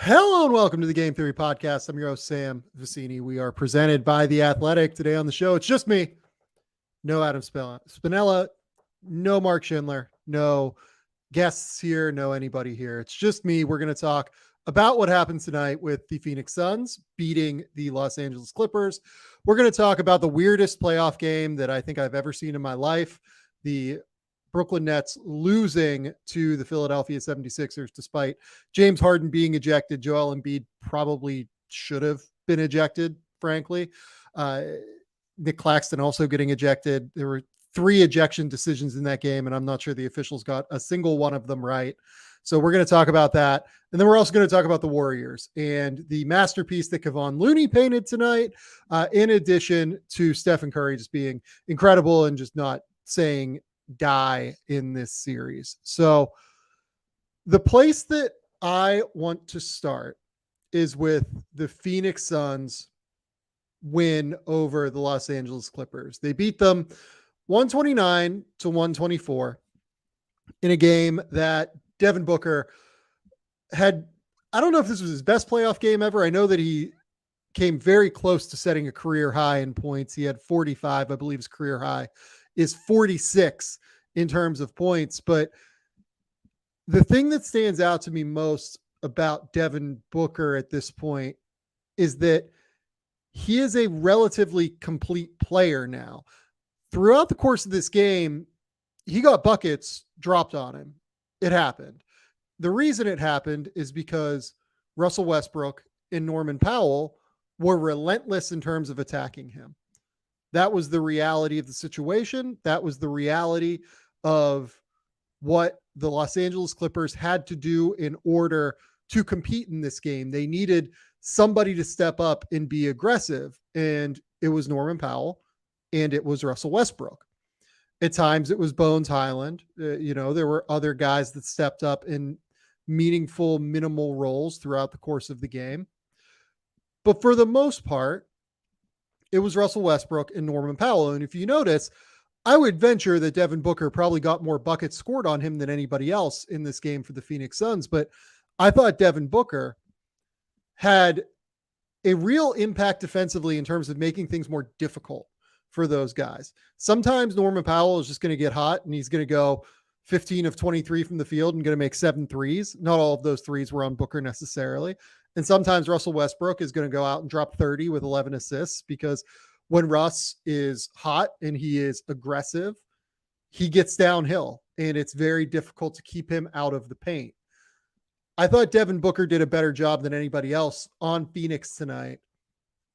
Hello and welcome to the Game Theory Podcast. I'm your host, Sam Vecenie. We are presented by The Athletic. Today on the show, it's just me. No Adam Spinella, no Mark Schindler, no guests here, no anybody here. It's just me. We're going to talk about what happened tonight with the Phoenix Suns beating the Los Angeles Clippers. We're going to talk about the weirdest playoff game that I think I've ever seen in my life. The Brooklyn Nets losing to the Philadelphia 76ers despite James Harden being ejected. Joel Embiid probably should have been ejected, frankly. Nick Claxton also getting ejected. There were 3 ejection decisions in that game, and I'm not sure the officials got a single one of them right. So we're going to talk about that. And then we're also going to talk about the Warriors and the masterpiece that Kevon Looney painted tonight, in addition to Stephen Curry just being incredible and just not saying die in this series. So the place that I want to start is with the Phoenix Suns win over the Los Angeles Clippers. They beat them 129-124 in a game that Devin Booker had. I don't know if this was his best playoff game ever. I know that he came very close to setting a career high in points. He had 45, I believe his career high is 46 in terms of points. But the thing that stands out to me most about Devin Booker at this point is that he is a relatively complete player now. Throughout the course of this game, he got buckets dropped on him. It happened. The reason it happened is because Russell Westbrook and Norman Powell were relentless in terms of attacking him. That was the reality of the situation. That was the reality of what the Los Angeles Clippers had to do in order to compete in this game. They needed somebody to step up and be aggressive, and it was Norman Powell and it was Russell Westbrook. At times it was Bones Highland. There were other guys that stepped up in meaningful, minimal roles throughout the course of the game. But for the most part, it was Russell Westbrook and Norman Powell. And if you notice, I would venture that Devin Booker probably got more buckets scored on him than anybody else in this game for the Phoenix Suns. But I thought Devin Booker had a real impact defensively in terms of making things more difficult for those guys. Sometimes Norman Powell is just going to get hot and he's going to go 15 of 23 from the field and going to make 7 threes. Not all of those threes were on Booker necessarily. And sometimes Russell Westbrook is going to go out and drop 30 with 11 assists, because when Russ is hot and he is aggressive, he gets downhill and it's very difficult to keep him out of the paint. I thought Devin Booker did a better job than anybody else on Phoenix tonight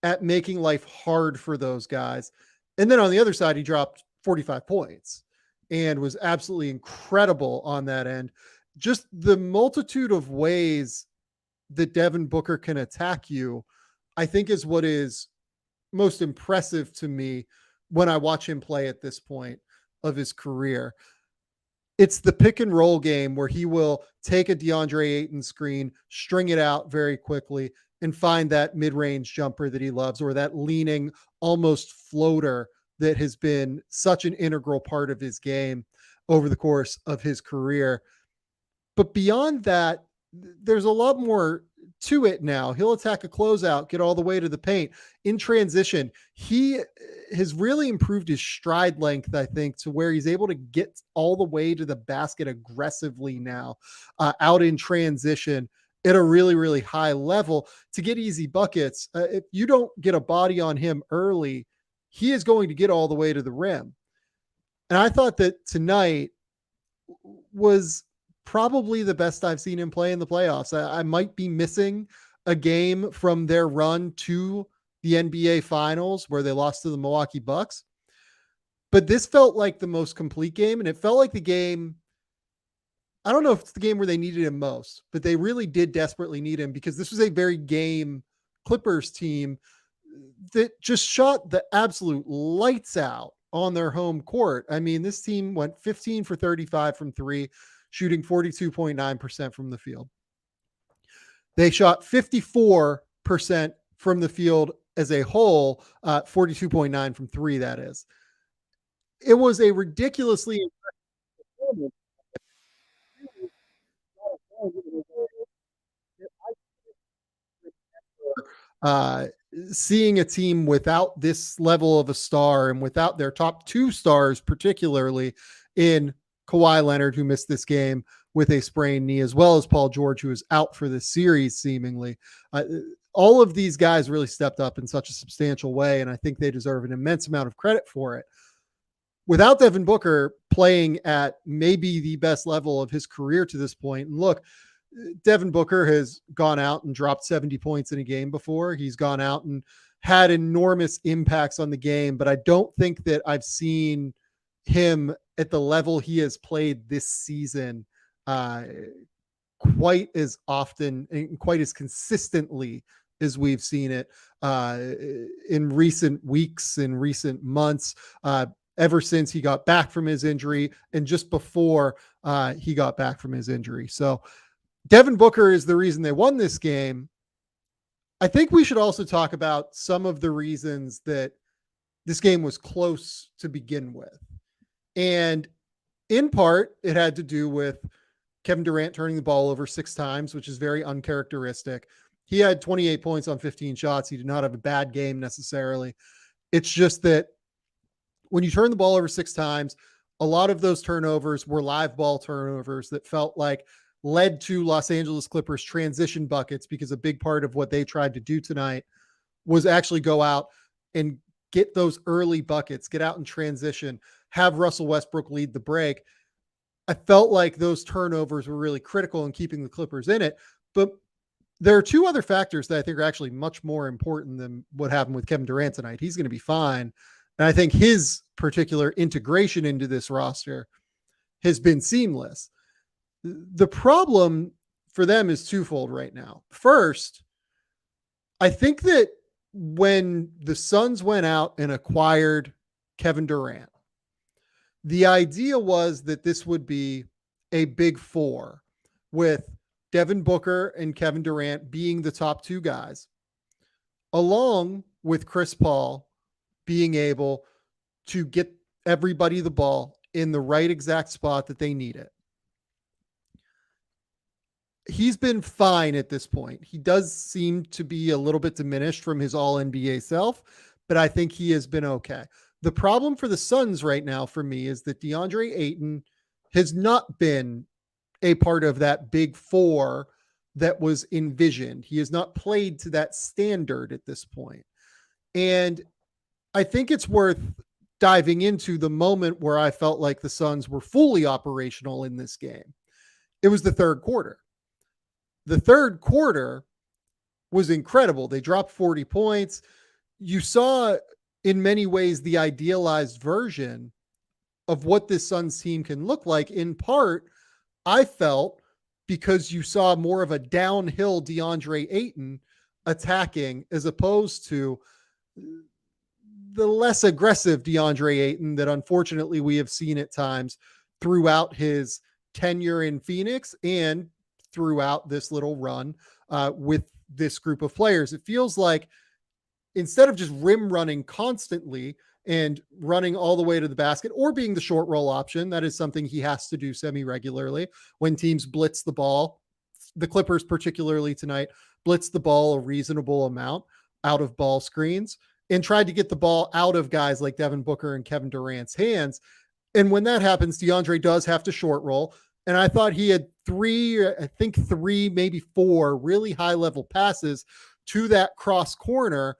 at making life hard for those guys. And then on the other side, he dropped 45 points and was absolutely incredible on that end. Just the multitude of ways that Devin Booker can attack you, I think, is what is most impressive to me when I watch him play at this point of his career. It's the pick and roll game where he will take a DeAndre Ayton screen, string it out very quickly, and find that mid-range jumper that he loves, or that leaning almost floater that has been such an integral part of his game over the course of his career. But beyond that, there's a lot more to it now. He'll attack a closeout, get all the way to the paint. In transition, he has really improved his stride length, I think, to where he's able to get all the way to the basket aggressively now, out in transition at a really, really high level to get easy buckets. If you don't get a body on him early, he is going to get all the way to the rim. And I thought that tonight was probably the best I've seen him play in the playoffs. I might be missing a game from their run to the NBA Finals where they lost to the Milwaukee Bucks. But this felt like the most complete game, and it felt like the game, I don't know if it's the game where they needed him most, but they really did desperately need him, because this was a very game Clippers team that just shot the absolute lights out on their home court. I mean, this team went 15 for 35 from 3, shooting 42.9% from the field. They shot 54% from the field as a whole, 42.9 from 3, that is. It was a ridiculously Uh, Seeing a team without this level of a star and without their top two stars, particularly in Kawhi Leonard, who missed this game with a sprained knee, as well as Paul George, who is out for this series, seemingly. All of these guys really stepped up in such a substantial way, and I think they deserve an immense amount of credit for it. Without Devin Booker playing at maybe the best level of his career to this point, and look, Devin Booker has gone out and dropped 70 points in a game before. He's gone out and had enormous impacts on the game, but I don't think that I've seen him at the level he has played this season quite as often and quite as consistently as we've seen it in recent weeks, in recent months, ever since he got back from his injury and just before he got back from his injury. So Devin Booker is the reason they won this game. I think we should also talk about some of the reasons that this game was close to begin with. And in part, it had to do with Kevin Durant turning the ball over 6 times, which is very uncharacteristic. He had 28 points on 15 shots. He did not have a bad game necessarily. It's just that when you turn the ball over 6 times, a lot of those turnovers were live ball turnovers that felt like led to Los Angeles Clippers transition buckets, because a big part of what they tried to do tonight was actually go out and get those early buckets, get out in transition, have Russell Westbrook lead the break. I felt like those turnovers were really critical in keeping the Clippers in it. But there are 2 other factors that I think are actually much more important than what happened with Kevin Durant tonight. He's going to be fine. And I think his particular integration into this roster has been seamless. The problem for them is twofold right now. First, I think that when the Suns went out and acquired Kevin Durant, the idea was that this would be a big 4 with Devin Booker and Kevin Durant being the top 2 guys, along with Chris Paul being able to get everybody the ball in the right exact spot that they need it. He's been fine at this point. He does seem to be a little bit diminished from his all NBA self, but I think he has been okay. The problem for the Suns right now for me is that DeAndre Ayton has not been a part of that big 4 that was envisioned. He has not played to that standard at this point. And I think it's worth diving into the moment where I felt like the Suns were fully operational in this game. It was the third quarter. The third quarter was incredible. They dropped 40 points. You saw in many ways the idealized version of what this Suns team can look like. In part, I felt, because you saw more of a downhill DeAndre Ayton attacking as opposed to the less aggressive DeAndre Ayton that unfortunately we have seen at times throughout his tenure in Phoenix and throughout this little run with this group of players. It feels like instead of just rim running constantly and running all the way to the basket or being the short roll option, that is something he has to do semi-regularly when teams blitz the ball. The Clippers, particularly tonight, blitzed the ball a reasonable amount out of ball screens and tried to get the ball out of guys like Devin Booker and Kevin Durant's hands. And when that happens, DeAndre does have to short roll. And I thought he had 3, maybe 4 really high level passes to that cross corner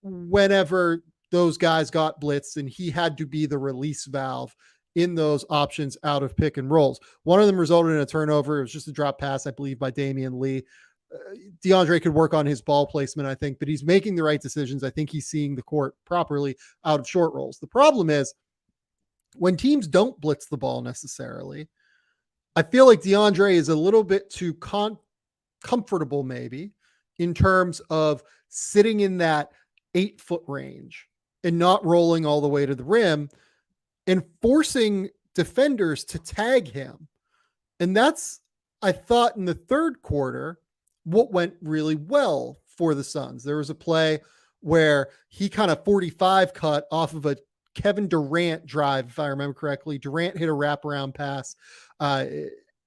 whenever those guys got blitzed, and he had to be the release valve in those options out of pick and rolls. One of them resulted in a turnover. It was just a drop pass, I believe, by Damian Lee. DeAndre could work on his ball placement, I think, but he's making the right decisions. I think he's seeing the court properly out of short rolls. The problem is when teams don't blitz the ball necessarily, I feel like DeAndre is a little bit too comfortable maybe in terms of sitting in that 8-foot range and not rolling all the way to the rim and forcing defenders to tag him. And that's, I thought, in the third quarter, what went really well for the Suns. There was a play where he kind of 45 cut off of a Kevin Durant drive, if I remember correctly. Durant hit a wraparound pass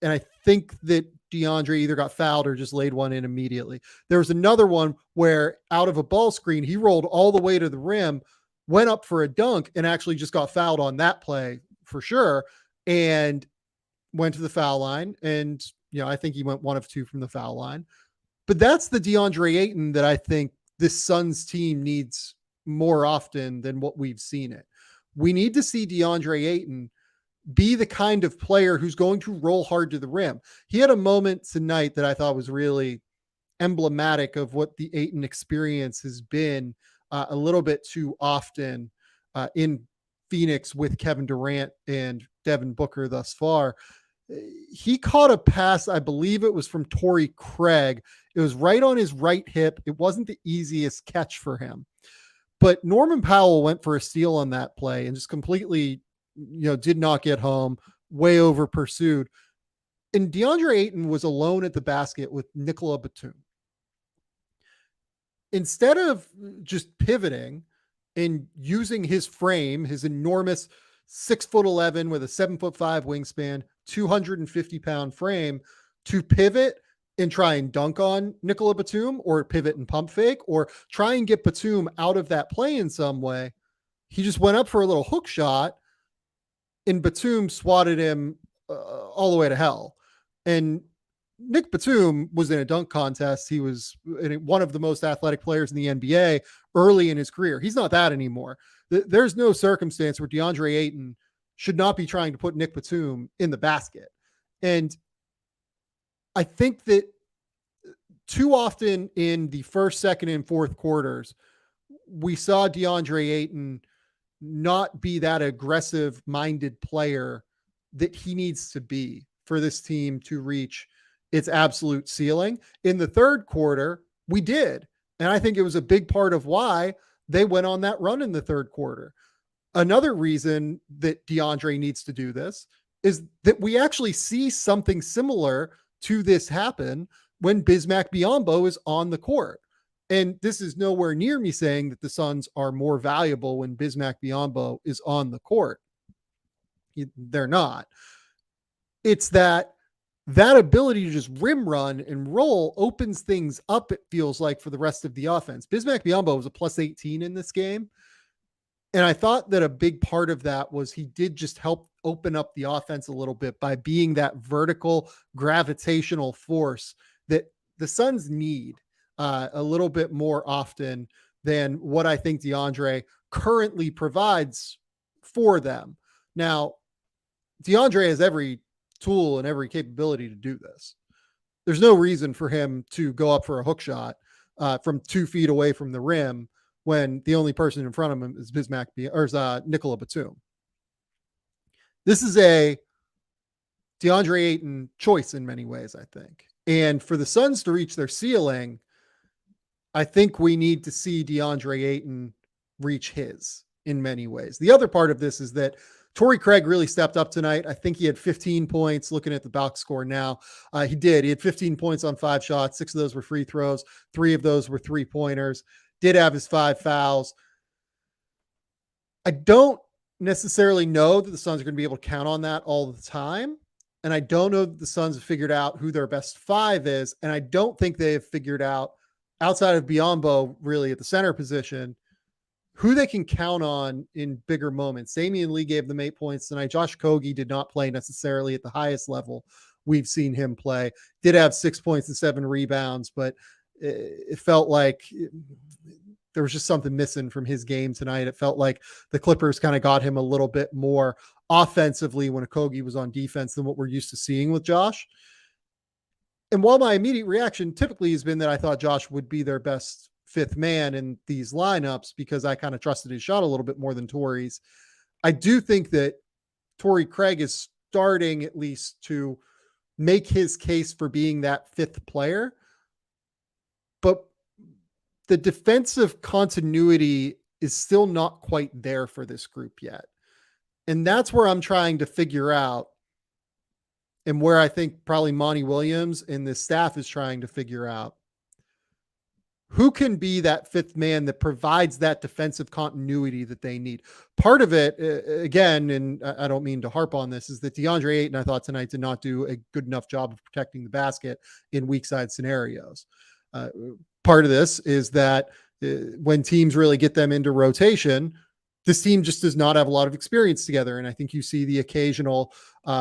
And I think that DeAndre either got fouled or just laid one in immediately. There was another one where out of a ball screen, he rolled all the way to the rim, went up for a dunk, and actually just got fouled on that play for sure. And went to the foul line. And, I think he went 1 of 2 from the foul line. But that's the DeAndre Ayton that I think this Suns team needs more often than what we've seen it. We need to see DeAndre Ayton be the kind of player who's going to roll hard to the rim. He had a moment tonight that I thought was really emblematic of what the Ayton experience has been a little bit too often in Phoenix with Kevin Durant and Devin Booker thus far. He caught a pass, I believe it was from Torrey Craig. It was right on his right hip. It wasn't the easiest catch for him. But Norman Powell went for a steal on that play and just completely, did not get home, way over pursued. And DeAndre Ayton was alone at the basket with Nicola Batum. Instead of just pivoting and using his frame, his enormous 6'11" with a 7'5" wingspan, 250-pound frame, to pivot and try and dunk on Nicola Batum, or pivot and pump fake, or try and get Batum out of that play in some way, he just went up for a little hook shot and Batum swatted him all the way to hell. And Nick Batum was in a dunk contest. He was one of the most athletic players in the NBA early in his career. He's not that anymore. There's no circumstance where DeAndre Ayton should not be trying to put Nick Batum in the basket. And I think that too often in the first, second, and fourth quarters, we saw DeAndre Ayton not be that aggressive-minded player that he needs to be for this team to reach its absolute ceiling. In the third quarter, we did. And I think it was a big part of why they went on that run in the third quarter. Another reason that DeAndre needs to do this is that we actually see something similar to this happen when Bismack Biyombo is on the court. And this is nowhere near me saying that the Suns are more valuable when Bismack Biyombo is on the court. They're not. It's that ability to just rim run and roll opens things up, it feels like, for the rest of the offense. Bismack Biyombo was a plus 18 in this game. And I thought that a big part of that was he did just help open up the offense a little bit by being that vertical gravitational force that the Suns need a little bit more often than what I think DeAndre currently provides for them. Now, DeAndre has every tool and every capability to do this. There's no reason for him to go up for a hook shot from 2 feet away from the rim when the only person in front of him is Nicola Batum. This is a DeAndre Ayton choice in many ways, I think. And for the Suns to reach their ceiling, I think we need to see DeAndre Ayton reach his in many ways. The other part of this is that Torrey Craig really stepped up tonight. I think he had 15 points looking at the box score now. He did. He had 15 points on 5 shots. 6 of those were free throws. 3 of those were 3-pointers. Did have his 5 fouls. I don't necessarily know that the Suns are going to be able to count on that all the time. And I don't know that the Suns have figured out who their best 5 is. And I don't think they have figured out, outside of Biyombo really at the center position, who they can count on in bigger moments. Damian Lee gave them 8 points tonight. Josh Okogie did not play necessarily at the highest level we've seen him play. Did have 6 points and 7 rebounds, but it felt like there was just something missing from his game tonight. It felt like the Clippers kind of got him a little bit more offensively when Okogie was on defense than what we're used to seeing with Josh. And while my immediate reaction typically has been that I thought Josh would be their best 5th man in these lineups because I kind of trusted his shot a little bit more than Torrey's, I do think that Torrey Craig is starting at least to make his case for being that 5th player. But the defensive continuity is still not quite there for this group yet. And that's where I'm trying to figure out, and where I think probably Monty Williams and the staff is trying to figure out, who can be that fifth man that provides that defensive continuity that they need? Part of it, again, and I don't mean to harp on this, is that DeAndre Ayton, I thought tonight, did not do a good enough job of protecting the basket in weak side scenarios. Part of this is that when teams really get them into rotation, this team just does not have a lot of experience together. And I think you see the occasional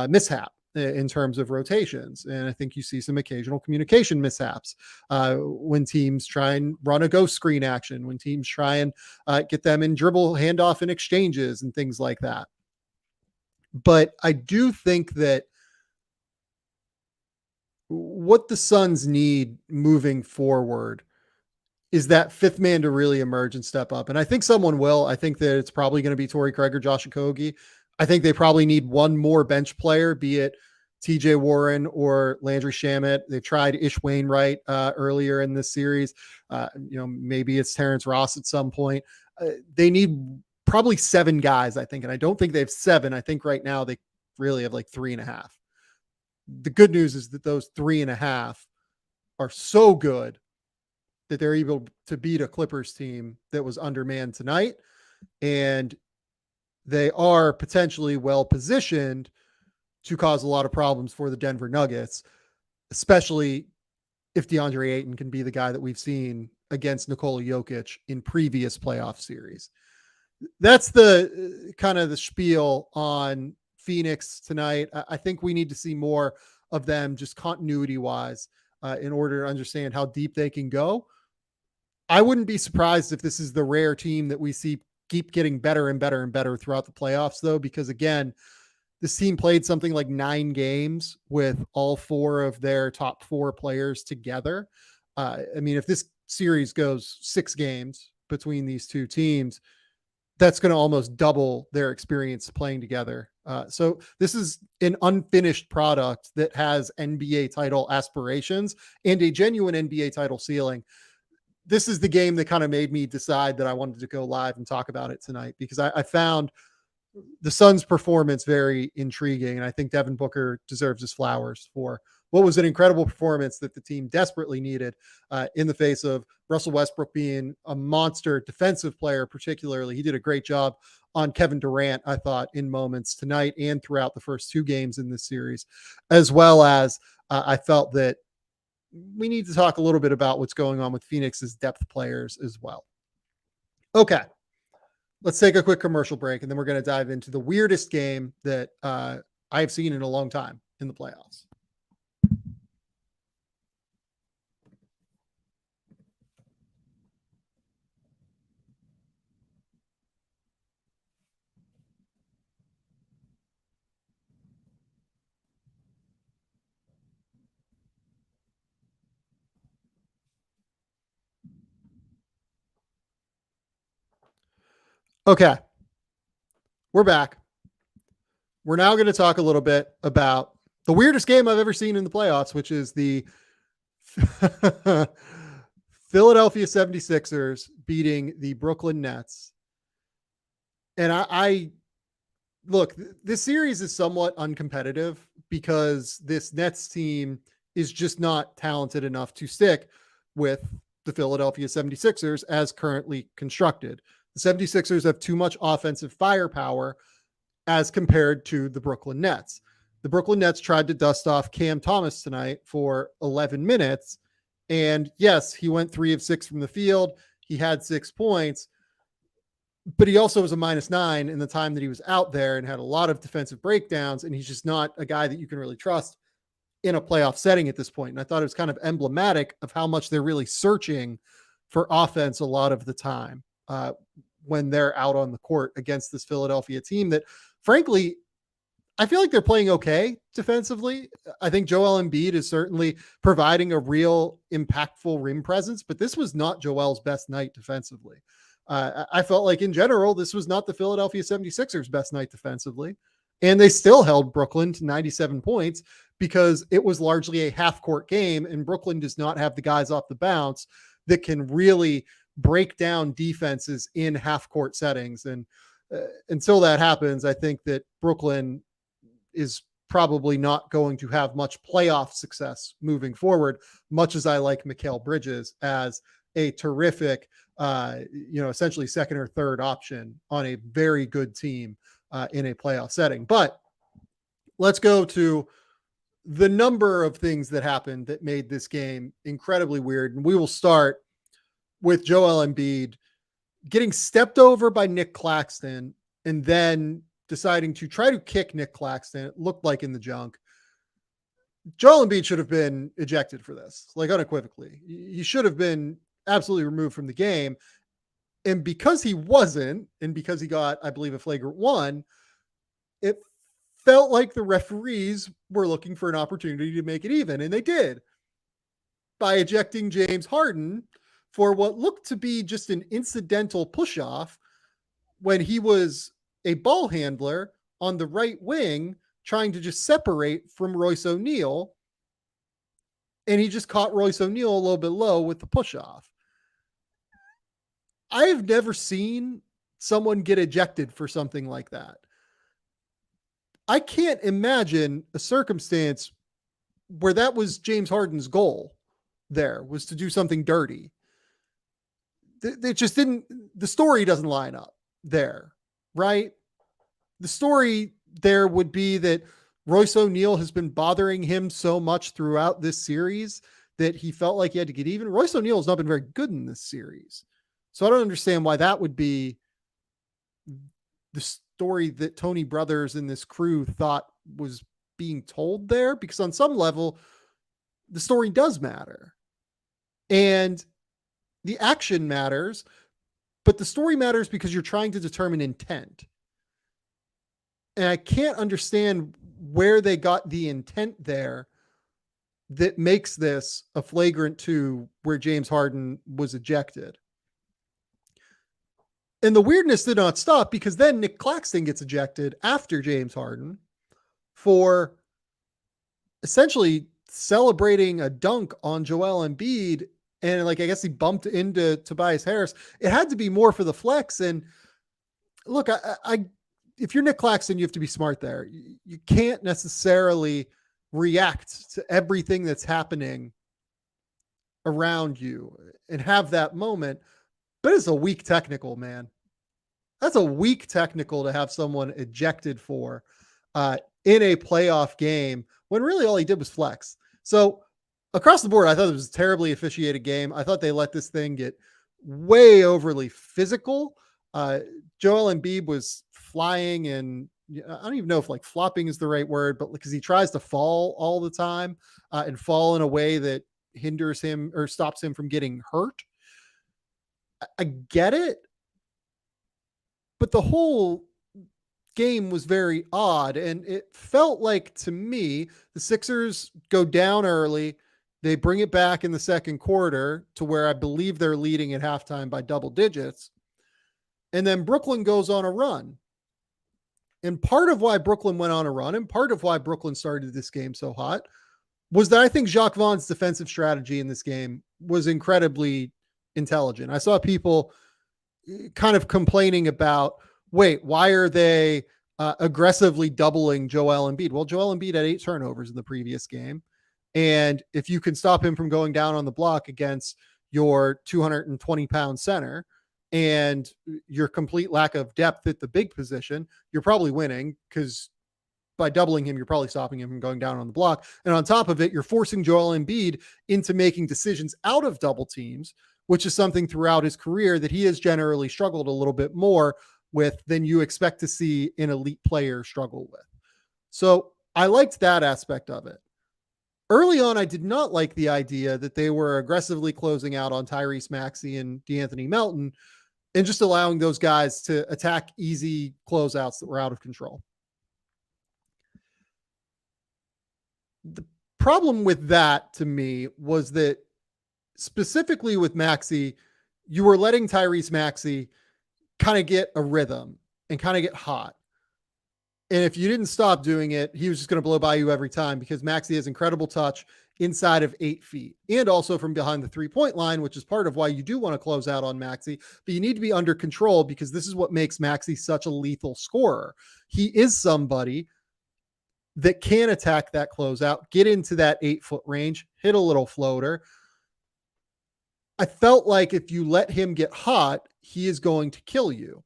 mishap in terms of rotations. And I think you see some occasional communication mishaps when teams try and run a ghost screen action, when teams try and get them in dribble handoff and exchanges and things like that. But I do think that what the Suns need moving forward is that fifth man to really emerge and step up. And I think someone will. I think that it's probably going to be Torrey Craig or Josh Okogie. I think they probably need one more bench player, be it TJ Warren or Landry Shamet. They tried Ish Wainwright earlier in this series. Maybe it's Terrence Ross at some point. They need probably 7 guys, I think. And I don't think they have 7. I think right now they really have like 3.5. The good news is that those 3.5 are so good that they're able to beat a Clippers team that was undermanned tonight. And they are potentially well positioned to cause a lot of problems for the Denver Nuggets, especially if DeAndre Ayton can be the guy that we've seen against Nikola Jokic in previous playoff series. That's the kind of the spiel on Phoenix tonight. I think we need to see more of them just continuity wise in order to understand how deep they can go. I wouldn't be surprised if this is the rare team that we see keep getting better and better and better throughout the playoffs, though, because again, this team played something like 9 games with all 4 of their top 4 players together. If this series goes 6 games between these two teams, that's going to almost double their experience playing together. So this is an unfinished product that has NBA title aspirations and a genuine NBA title ceiling. This is the game that kind of made me decide that I wanted to go live and talk about it tonight, because I found the Suns' performance very intriguing. And I think Devin Booker deserves his flowers for what was an incredible performance that the team desperately needed in the face of Russell Westbrook being a monster defensive player. Particularly, he did a great job on Kevin Durant, I thought, in moments tonight and throughout the first 2 games in this series, as well as I felt that we need to talk a little bit about what's going on with Phoenix's depth players as well. Okay, let's take a quick commercial break, and then we're going to dive into the weirdest game that I've seen in a long time in the playoffs. Okay, we're back. We're now going to talk a little bit about the weirdest game I've ever seen in the playoffs, which is the Philadelphia 76ers beating the Brooklyn Nets. And I look, this series is somewhat uncompetitive because this Nets team is just not talented enough to stick with the Philadelphia 76ers as currently constructed. The 76ers have too much offensive firepower as compared to the Brooklyn Nets. The Brooklyn Nets tried to dust off Cam Thomas tonight for 11 minutes. And yes, he went 3 of 6 from the field. He had 6 points, but he also was a -9 in the time that he was out there and had a lot of defensive breakdowns. And he's just not a guy that you can really trust in a playoff setting at this point. And I thought it was kind of emblematic of how much they're really searching for offense a lot of the time when they're out on the court against this Philadelphia team that, frankly, I feel like they're playing okay defensively. I think Joel Embiid is certainly providing a real impactful rim presence, but this was not Joel's best night defensively. I felt like in general, this was not the Philadelphia 76ers best night defensively. And they still held Brooklyn to 97 points because it was largely a half court game. And Brooklyn does not have the guys off the bounce that can really break down defenses in half court settings. And until that happens, I think that Brooklyn is probably not going to have much playoff success moving forward, much as I like Mikal Bridges as a terrific, essentially second or third option on a very good team in a playoff setting. But let's go to the number of things that happened that made this game incredibly weird. And we will start with Joel Embiid getting stepped over by Nick Claxton and then deciding to try to kick Nick Claxton. It looked like in the junk. Joel Embiid should have been ejected for this, like unequivocally. He should have been absolutely removed from the game. And because he wasn't, and because he got, I believe, a flagrant one, it felt like the referees were looking for an opportunity to make it even, and they did by ejecting James Harden for what looked to be just an incidental push-off when he was a ball handler on the right wing trying to just separate from Royce O'Neal, and he just caught Royce O'Neal a little bit low with the push-off. I have never seen someone get ejected for something like that. I can't imagine a circumstance where that was James Harden's goal there, was to do something dirty. It just didn't, the story doesn't line up there, right? The story there would be that Royce O'Neal has been bothering him so much throughout this series that he felt like he had to get even. Royce O'Neal has not been very good in this series. So I don't understand why that would be the story that Tony Brothers and this crew thought was being told there, because on some level, the story does matter. And the action matters, but the story matters because you're trying to determine intent. And I can't understand where they got the intent there that makes this a flagrant 2 where James Harden was ejected. And the weirdness did not stop, because then Nick Claxton gets ejected after James Harden for essentially celebrating a dunk on Joel Embiid. And I guess he bumped into Tobias Harris. It had to be more for the flex. And look, I if you're Nick Claxton, you have to be smart there. You can't necessarily react to everything that's happening around you and have that moment. But it's a weak technical, man. That's a weak technical to have someone ejected for in a playoff game when really all he did was flex. So across the board, I thought it was a terribly officiated game. I thought they let this thing get way overly physical. Joel Embiid was flying, and I don't even know if flopping is the right word, but because he tries to fall all the time and fall in a way that hinders him or stops him from getting hurt. I get it, but the whole game was very odd, and it felt like, to me, the Sixers go down early. They bring it back in the second quarter to where I believe they're leading at halftime by double digits. And then Brooklyn goes on a run. And part of why Brooklyn went on a run, and part of why Brooklyn started this game so hot, was that I think Jacques Vaughn's defensive strategy in this game was incredibly intelligent. I saw people kind of complaining about, wait, why are they aggressively doubling Joel Embiid? Well, Joel Embiid had 8 turnovers in the previous game. And if you can stop him from going down on the block against your 220-pound center and your complete lack of depth at the big position, you're probably winning, because by doubling him, you're probably stopping him from going down on the block. And on top of it, you're forcing Joel Embiid into making decisions out of double teams, which is something throughout his career that he has generally struggled a little bit more with than you expect to see an elite player struggle with. So I liked that aspect of it. Early on, I did not like the idea that they were aggressively closing out on Tyrese Maxey and DeAnthony Melton and just allowing those guys to attack easy closeouts that were out of control. The problem with that, to me, was that specifically with Maxey, you were letting Tyrese Maxey kind of get a rhythm and kind of get hot. And if you didn't stop doing it, he was just going to blow by you every time, because Maxey has incredible touch inside of 8 feet and also from behind the 3-point line, which is part of why you do want to close out on Maxey. But you need to be under control, because this is what makes Maxey such a lethal scorer. He is somebody that can attack that closeout, get into that 8-foot range, hit a little floater. I felt like if you let him get hot, he is going to kill you.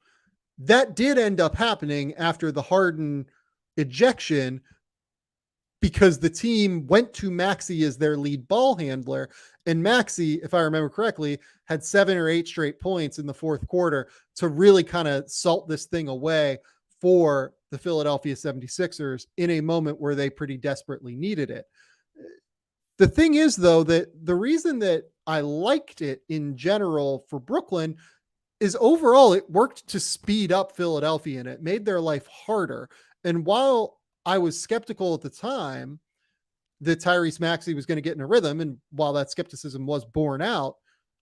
That did end up happening after the Harden ejection, because the team went to Maxey as their lead ball handler. And Maxey, if I remember correctly, had 7 or 8 straight points in the fourth quarter to really kind of salt this thing away for the Philadelphia 76ers in a moment where they pretty desperately needed it. The thing is, though, that the reason that I liked it in general for Brooklyn is overall it worked to speed up Philadelphia and it made their life harder. And while I was skeptical at the time that Tyrese Maxey was going to get in a rhythm, and while that skepticism was borne out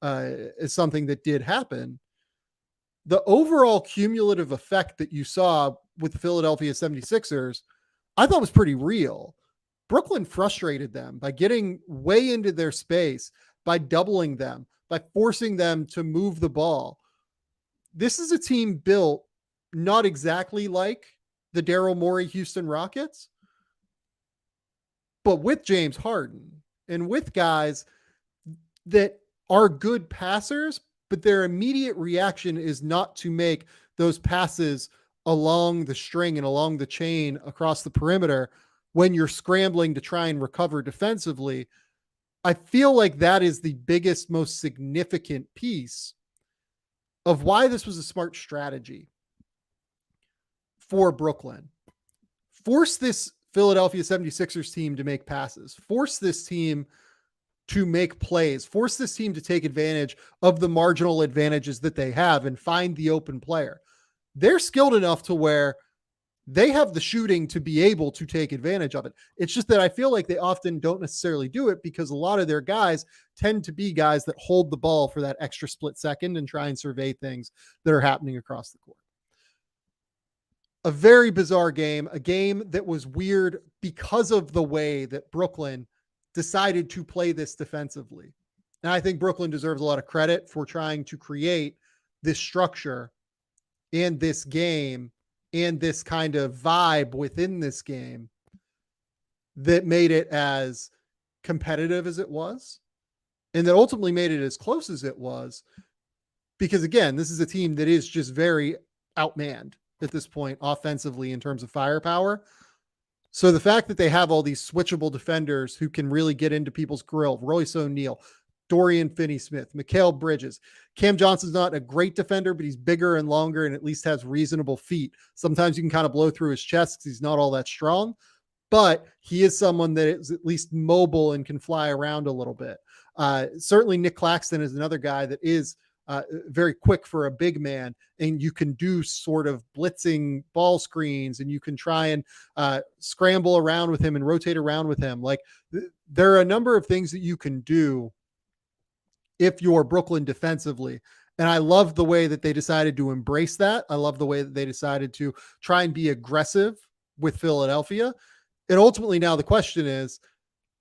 as something that did happen, the overall cumulative effect that you saw with the Philadelphia 76ers, I thought was pretty real. Brooklyn frustrated them by getting way into their space, by doubling them, by forcing them to move the ball. This is a team built not exactly like the Daryl Morey Houston Rockets, but with James Harden and with guys that are good passers, but their immediate reaction is not to make those passes along the string and along the chain across the perimeter when you're scrambling to try and recover defensively. I feel like that is the biggest, most significant piece of why this was a smart strategy for Brooklyn. Force this Philadelphia 76ers team to make passes, force this team to make plays, force this team to take advantage of the marginal advantages that they have and find the open player. They're skilled enough to where they have the shooting to be able to take advantage of it. It's just that I feel like they often don't necessarily do it because a lot of their guys tend to be guys that hold the ball for that extra split second and try and survey things that are happening across the court. A very bizarre game, a game that was weird because of the way that Brooklyn decided to play this defensively. And I think Brooklyn deserves a lot of credit for trying to create this structure and this game and this kind of vibe within this game that made it as competitive as it was, and that ultimately made it as close as it was. Because again, this is a team that is just very outmanned at this point offensively in terms of firepower. So the fact that they have all these switchable defenders who can really get into people's grill, Royce O'Neal, Dorian Finney-Smith, Mikal Bridges. Cam Johnson's not a great defender, but he's bigger and longer and at least has reasonable feet. Sometimes you can kind of blow through his chest because he's not all that strong, but he is someone that is at least mobile and can fly around a little bit. Certainly Nick Claxton is another guy that is very quick for a big man, and you can do sort of blitzing ball screens and you can try and scramble around with him and rotate around with him. Like there are a number of things that you can do if you're Brooklyn defensively. And I love the way that they decided to embrace that. I love the way that they decided to try and be aggressive with Philadelphia. And ultimately now the question is,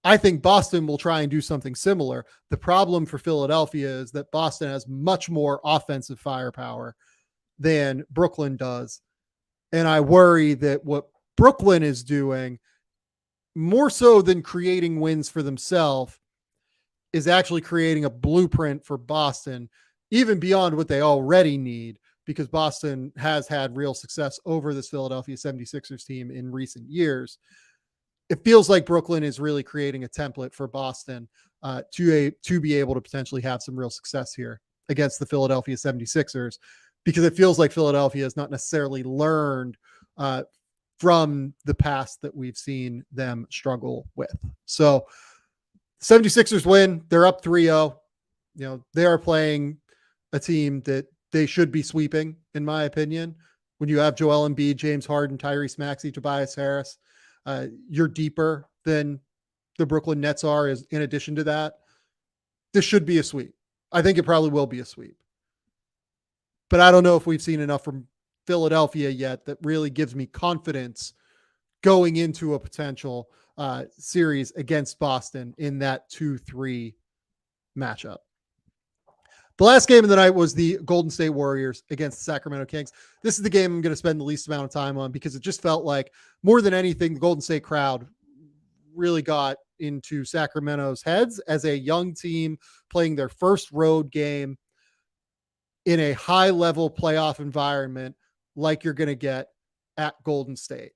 I think Boston will try and do something similar. The problem for Philadelphia is that Boston has much more offensive firepower than Brooklyn does. And I worry that what Brooklyn is doing, more so than creating wins for themselves, is actually creating a blueprint for Boston, even beyond what they already need, because Boston has had real success over this Philadelphia 76ers team in recent years. It feels like Brooklyn is really creating a template for Boston to be able to potentially have some real success here against the Philadelphia 76ers, because it feels like Philadelphia has not necessarily learned from the past that we've seen them struggle with. So 76ers win. They're up 3-0. You know, they are playing a team that they should be sweeping, in my opinion. When you have Joel Embiid, James Harden, Tyrese Maxey, Tobias Harris, you're deeper than the Brooklyn Nets are. Is in addition to that, this should be a sweep. I think it probably will be a sweep. But I don't know if we've seen enough from Philadelphia yet that really gives me confidence going into a potential series against Boston in that 2-3 matchup. The last game of the night was the Golden State Warriors against the Sacramento Kings. This is the game I'm going to spend the least amount of time on because it just felt like, more than anything, the Golden State crowd really got into Sacramento's heads as a young team playing their first road game in a high level playoff environment like you're going to get at Golden State.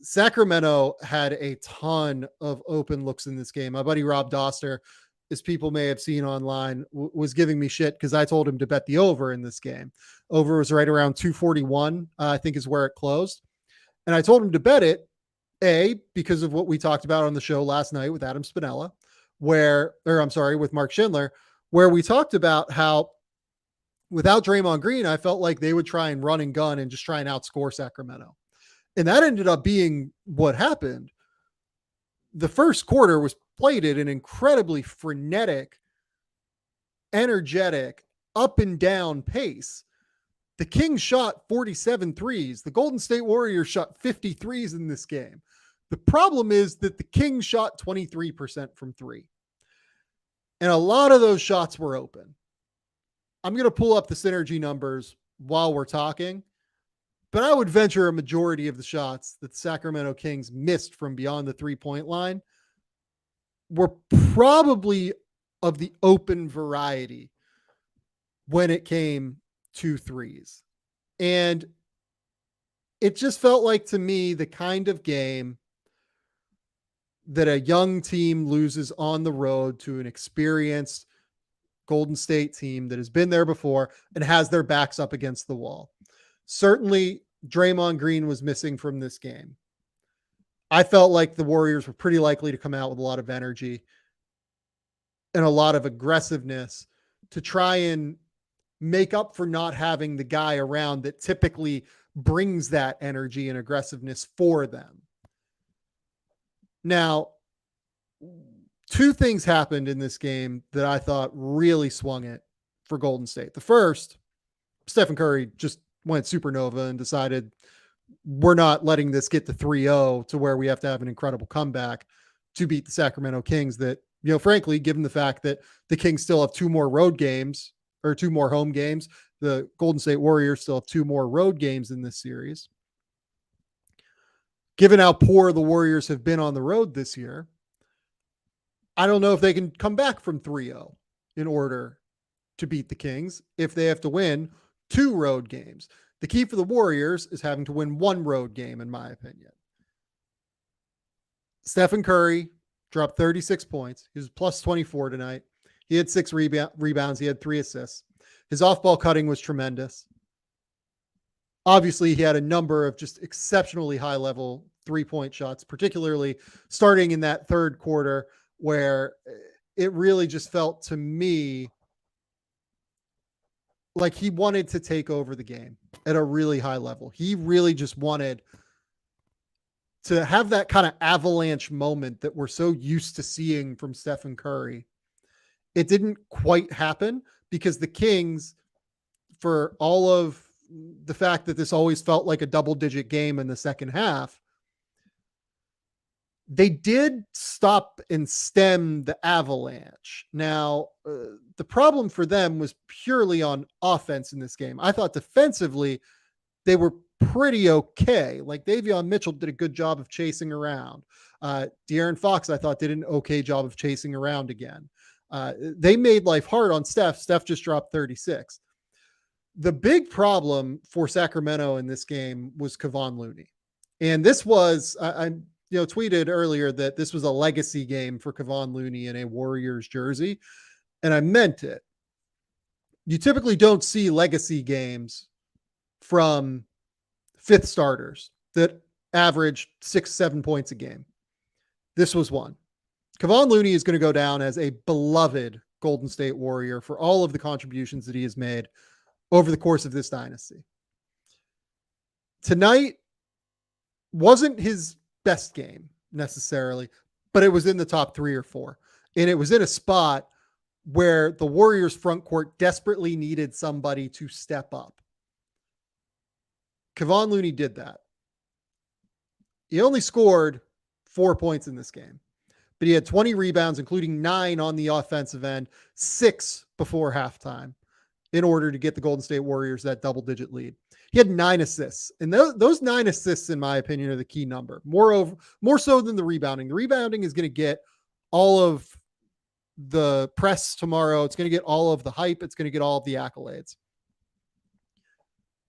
Sacramento had a ton of open looks in this game. My buddy Rob Doster, as people may have seen online, was giving me shit because I told him to bet the over in this game. Over was right around 241, I think is where it closed. And I told him to bet it, because of what we talked about on the show last night with Adam Spinella, with Mark Schindler, where we talked about how without Draymond Green, I felt like they would try and run and gun and just try and outscore Sacramento. And that ended up being what happened. The first quarter was played at an incredibly frenetic, energetic, up and down pace. The Kings shot 47 threes. The Golden State Warriors shot 50 threes in this game. The problem is that the Kings shot 23% from three. And a lot of those shots were open. I'm going to pull up the synergy numbers while we're talking, but I would venture a majority of the shots that the Sacramento Kings missed from beyond the 3-point line were probably of the open variety when it came to threes. And it just felt like, to me, the kind of game that a young team loses on the road to an experienced Golden State team that has been there before and has their backs up against the wall. Certainly, Draymond Green was missing from this game. I felt like the Warriors were pretty likely to come out with a lot of energy and a lot of aggressiveness to try and make up for not having the guy around that typically brings that energy and aggressiveness for them. Now, two things happened in this game that I thought really swung it for Golden State. The first, Stephen Curry just went supernova and decided we're not letting this get to 3-0 to where we have to have an incredible comeback to beat the Sacramento Kings that, frankly, given the fact that the Kings still have two more home games, the Golden State Warriors still have two more road games in this series. Given how poor the Warriors have been on the road this year, I don't know if they can come back from 3-0 in order to beat the Kings if they have to win two road games. The key for the Warriors is having to win one road game, in my opinion. Stephen Curry dropped 36 points. He was plus 24 tonight. He had 6 rebounds. He had 3 assists. His off-ball cutting was tremendous. Obviously, he had a number of just exceptionally high-level three-point shots, particularly starting in that third quarter, where it really just felt to me like he wanted to take over the game at a really high level. He really just wanted to have that kind of avalanche moment that we're so used to seeing from Stephen Curry. It didn't quite happen because the Kings, for all of the fact that this always felt like a double-digit game in the second half, they did stop and stem the avalanche. Now, the problem for them was purely on offense in this game. I thought defensively, they were pretty okay. Like Davion Mitchell did a good job of chasing around. De'Aaron Fox, I thought, did an okay job of chasing around again. They made life hard on Steph. Steph just dropped 36. The big problem for Sacramento in this game was Kevon Looney. And this was, I tweeted earlier that this was a legacy game for Kevon Looney in a Warriors jersey. And I meant it. You typically don't see legacy games from fifth starters that average 6-7 points a game. This was one. Kevon Looney is going to go down as a beloved Golden State Warrior for all of the contributions that he has made over the course of this dynasty. Tonight wasn't his best game necessarily, but it was in the top 3 or 4. And it was in a spot where the Warriors front court desperately needed somebody to step up. Kevon Looney did that. He only scored 4 points in this game, but he had 20 rebounds, including 9 on the offensive end, 6 before halftime in order to get the Golden State Warriors that double-digit lead. He had 9 assists, and those 9 assists, in my opinion, are the key number. More so than the rebounding. The rebounding is going to get all of the press tomorrow. It's going to get all of the hype. It's going to get all of the accolades.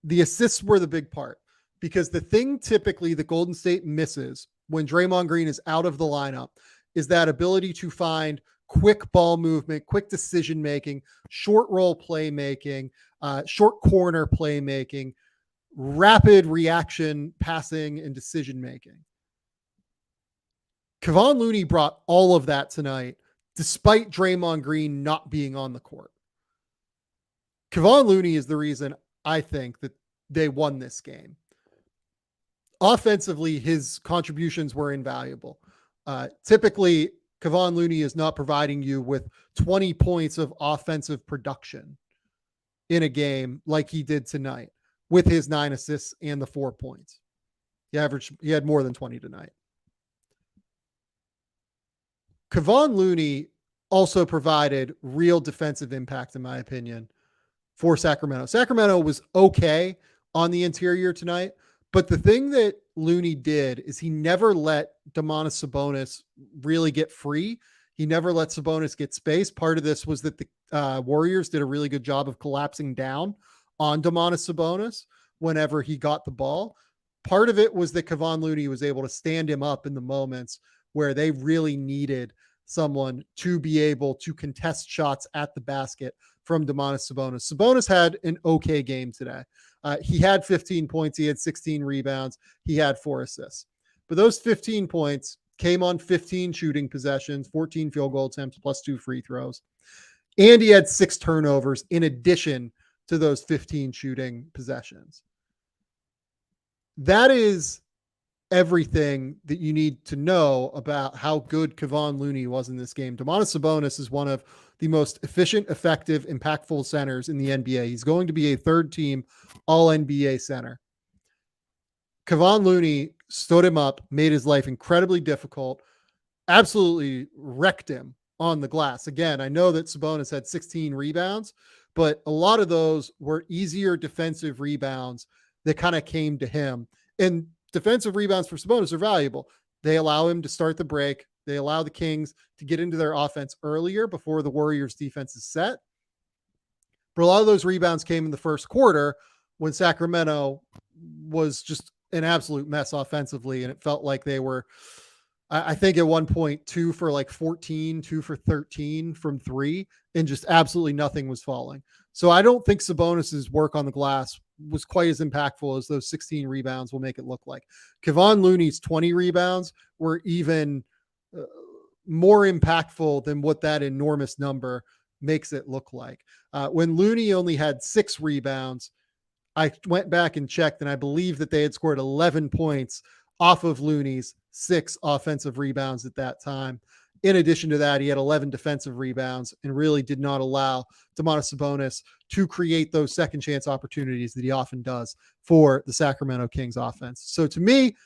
The assists were the big part, because the thing typically that Golden State misses when Draymond Green is out of the lineup is that ability to find quick ball movement, quick decision-making, short roll playmaking, short corner playmaking, rapid reaction passing, and decision-making. Kevon Looney brought all of that tonight, despite Draymond Green not being on the court. Kevon Looney is the reason I think that they won this game. Offensively, his contributions were invaluable. Typically, Kevon Looney is not providing you with 20 points of offensive production in a game like he did tonight with his 9 assists and the 4 points. He had more than 20 tonight. Kevon Looney also provided real defensive impact, in my opinion, for Sacramento. Sacramento was okay on the interior tonight, but the thing that Looney did is he never let Domantas Sabonis really get free. He never let Sabonis get space. Part of this was that the Warriors did a really good job of collapsing down on Domantas Sabonis whenever he got the ball. Part of it was that Kevon Looney was able to stand him up in the moments where they really needed someone to be able to contest shots at the basket from Domantas Sabonis. Sabonis had an okay game today. He had 15 points. He had 16 rebounds. He had 4 assists. But those 15 points came on 15 shooting possessions, 14 field goal attempts, plus 2 free throws. And he had 6 turnovers in addition to those 15 shooting possessions. That is everything that you need to know about how good Kevon Looney was in this game. Domantas Sabonis is one of the most efficient, effective, impactful centers in the NBA. He's going to be a third-team All-NBA center. Kevon Looney stood him up, made his life incredibly difficult, absolutely wrecked him on the glass. Again, I know that Sabonis had 16 rebounds, but a lot of those were easier defensive rebounds that kind of came to him. And defensive rebounds for Sabonis are valuable. They allow him to start the break. They allow the Kings to get into their offense earlier before the Warriors' defense is set. But a lot of those rebounds came in the first quarter when Sacramento was just an absolute mess offensively, and it felt like they were, I think at one point, 2 for like 14, 2 for 13 from 3, and just absolutely nothing was falling. So I don't think Sabonis's work on the glass was quite as impactful as those 16 rebounds will make it look like. Kevon Looney's 20 rebounds were even more impactful than what that enormous number makes it look like. When Looney only had 6 rebounds, I went back and checked, and I believe that they had scored 11 points off of Looney's 6 offensive rebounds at that time. In addition to that, he had 11 defensive rebounds and really did not allow Domantas Sabonis to create those second chance opportunities that he often does for the Sacramento Kings offense. So to me,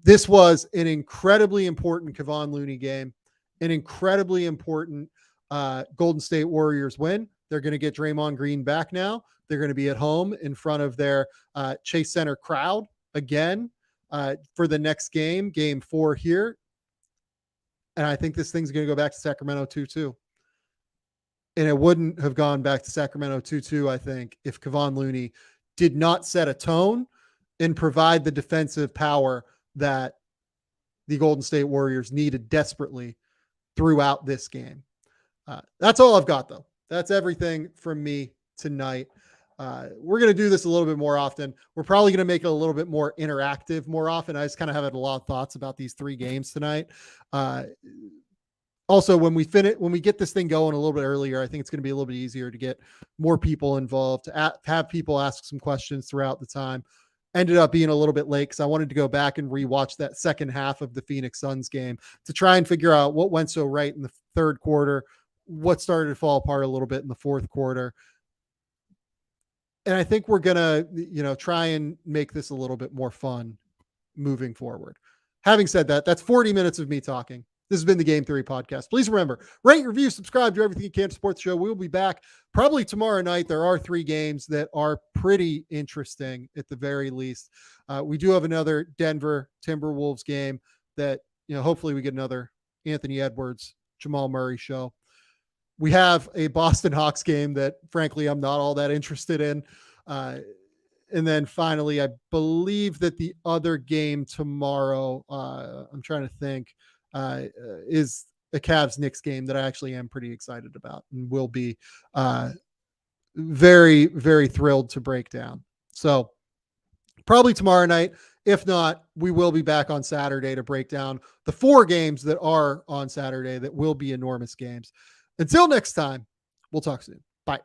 this was an incredibly important Kevon Looney game, an incredibly important Golden State Warriors win. They're going to get Draymond Green back now. They're going to be at home in front of their Chase Center crowd again for the next game, game 4 here. And I think this thing's going to go back to Sacramento 2-2. And it wouldn't have gone back to Sacramento 2-2, I think, if Kevon Looney did not set a tone and provide the defensive power that the Golden State Warriors needed desperately throughout this game. That's all I've got, though. That's everything from me tonight. We're going to do this a little bit more often. We're probably going to make it a little bit more interactive more often. I just kind of have a lot of thoughts about these 3 games tonight. Also, when we get this thing going a little bit earlier, I think it's going to be a little bit easier to get more people involved, to have people ask some questions throughout the time. Ended up being a little bit late because I wanted to go back and rewatch that second half of the Phoenix Suns game to try and figure out what went so right in the third quarter, what started to fall apart a little bit in the fourth quarter. And I think we're going to, try and make this a little bit more fun moving forward. Having said that, that's 40 minutes of me talking. This has been the Game Theory Podcast. Please remember, rate, review, subscribe, do everything you can to support the show. We'll be back probably tomorrow night. There are 3 games that are pretty interesting at the very least. We do have another Denver Timberwolves game that, hopefully we get another Anthony Edwards, Jamal Murray show. We have a Boston Hawks game that, frankly, I'm not all that interested in. And then finally, I believe that the other game tomorrow, I'm trying to think, is a Cavs-Knicks game that I actually am pretty excited about and will be very, very thrilled to break down. So probably tomorrow night. If not, we will be back on Saturday to break down the 4 games that are on Saturday that will be enormous games. Until next time, we'll talk soon. Bye.